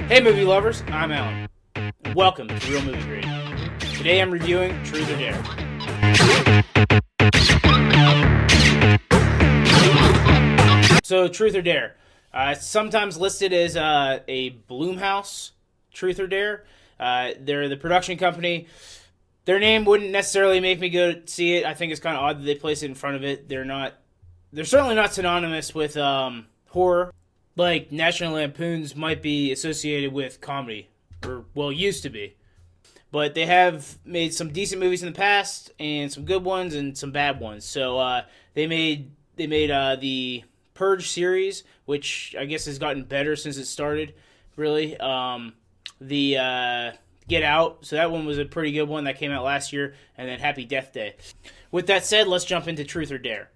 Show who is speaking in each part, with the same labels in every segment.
Speaker 1: Hey movie lovers, I'm Alan. Welcome to Real Movie Grade. Today I'm reviewing Truth or Dare. So Truth or Dare. It's sometimes listed as a Blumhouse Truth or Dare. They're the production company. Their name wouldn't necessarily make me go see it. I think it's kind of odd that they place it in front of it. They're certainly not synonymous with horror. Like National Lampoons might be associated with comedy, or well, used to be. But they have made some decent movies in the past, and some good ones, and some bad ones. So they made the Purge series, which I guess has gotten better since it started. Really, the Get Out. So that one was a pretty good one that came out last year, and then Happy Death Day. With that said, let's jump into Truth or Dare.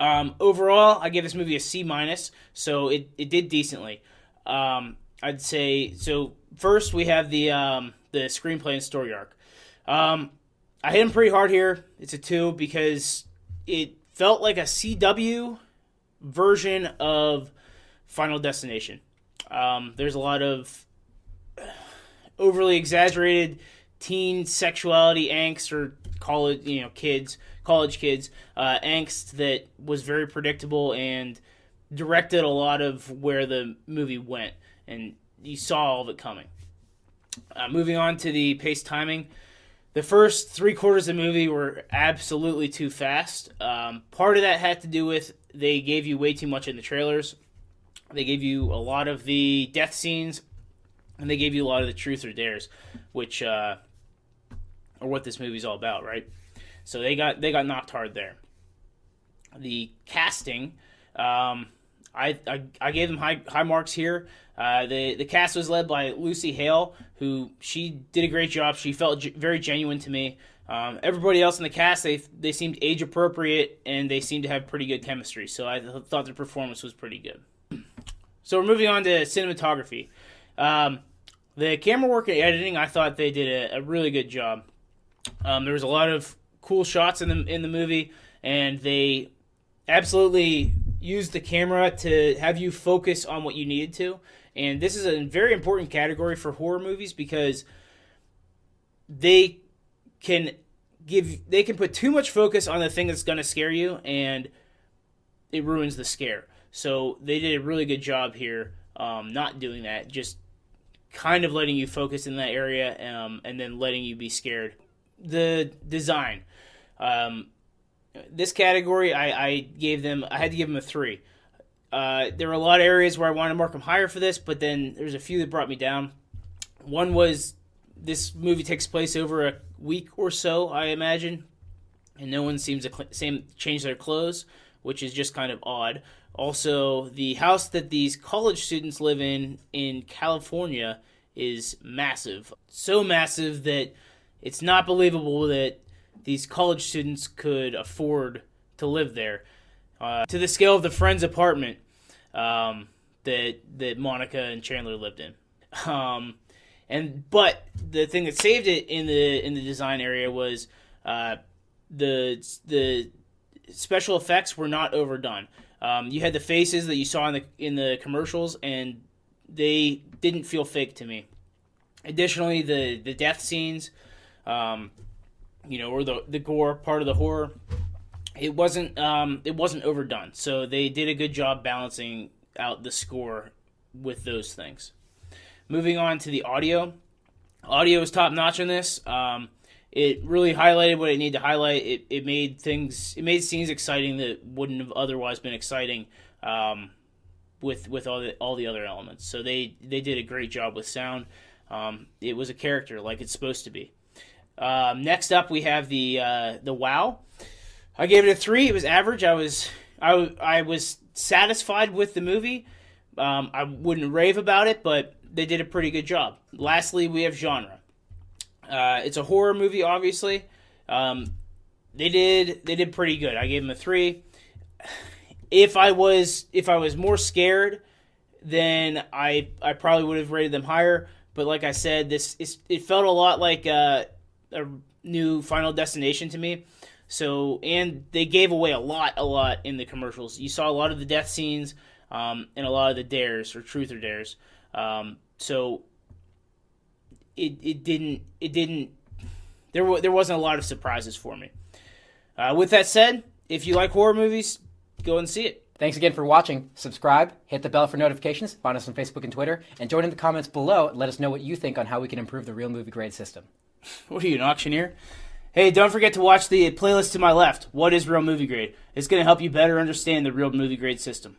Speaker 1: Overall, I give this movie a C minus, so it did decently. I'd say so. First, we have the screenplay and story arc. I hit him pretty hard here. It's a 2 because it felt like a CW version of Final Destination. There's a lot of overly exaggerated teen sexuality angst or college kids angst that was very predictable and directed a lot of where the movie went, and you saw all of it coming. Moving on to the pace timing, the first 3/4 of the movie were absolutely too fast. Part of that had to do with they gave you way too much in the trailers. They gave you a lot of the death scenes, and they gave you a lot of the truth or dares, which are what this movie's all about, right? So they got knocked hard there. The casting, I gave them high marks here. The cast was led by Lucy Hale, who she did a great job. She felt very genuine to me. Everybody else in the cast, they seemed age appropriate, and they seemed to have pretty good chemistry. So I thought their performance was pretty good. So we're moving on to cinematography. The camera work and editing, I thought they did a really good job. There was a lot of cool shots in the movie, and they absolutely used the camera to have you focus on what you needed to. And this is a very important category for horror movies because they can put too much focus on the thing that's going to scare you, and it ruins the scare. So they did a really good job here, not doing that, just kind of letting you focus in that area, and then letting you be scared. The design. This category, I had to give them a 3. There were a lot of areas where I wanted to mark them higher for this, but then there's a few that brought me down. One was this movie takes place over a week or so, I imagine, and no one seems to change their clothes, which is just kind of odd. Also, the house that these college students live in California is massive. So massive that it's not believable that these college students could afford to live there. To the scale of the friend's apartment that Monica and Chandler lived in. But the thing that saved it in the design area was the special effects were not overdone. You had the faces that you saw in the commercials, and they didn't feel fake to me. Additionally, the death scenes, or the gore part of the horror, it wasn't overdone. So they did a good job balancing out the score with those things. Moving on to the audio. Audio is top notch in this. It really highlighted what it needed to highlight. It made scenes exciting that wouldn't have otherwise been exciting with all the other elements. So they did a great job with sound. It was a character like it's supposed to be. Next up, we have the wow. I gave it a 3. It was average. I was satisfied with the movie. I wouldn't rave about it, but they did a pretty good job. Lastly, we have genre. It's a horror movie, obviously. They did pretty good. I gave them a 3. If I was more scared, then I probably would have rated them higher. But like I said, it felt a lot like a new Final Destination to me. So, and they gave away a lot in the commercials. You saw a lot of the death scenes, and a lot of the dares or truth or dares. So it didn't. There wasn't a lot of surprises for me. With that said, if you like horror movies, go and see it.
Speaker 2: Thanks again for watching. Subscribe, hit the bell for notifications, find us on Facebook and Twitter, and join in the comments below and let us know what you think on how we can improve the Real Movie Grade system.
Speaker 1: What are you, an auctioneer? Hey, don't forget to watch the playlist to my left. What is Real Movie Grade? It's going to help you better understand the Real Movie Grade system.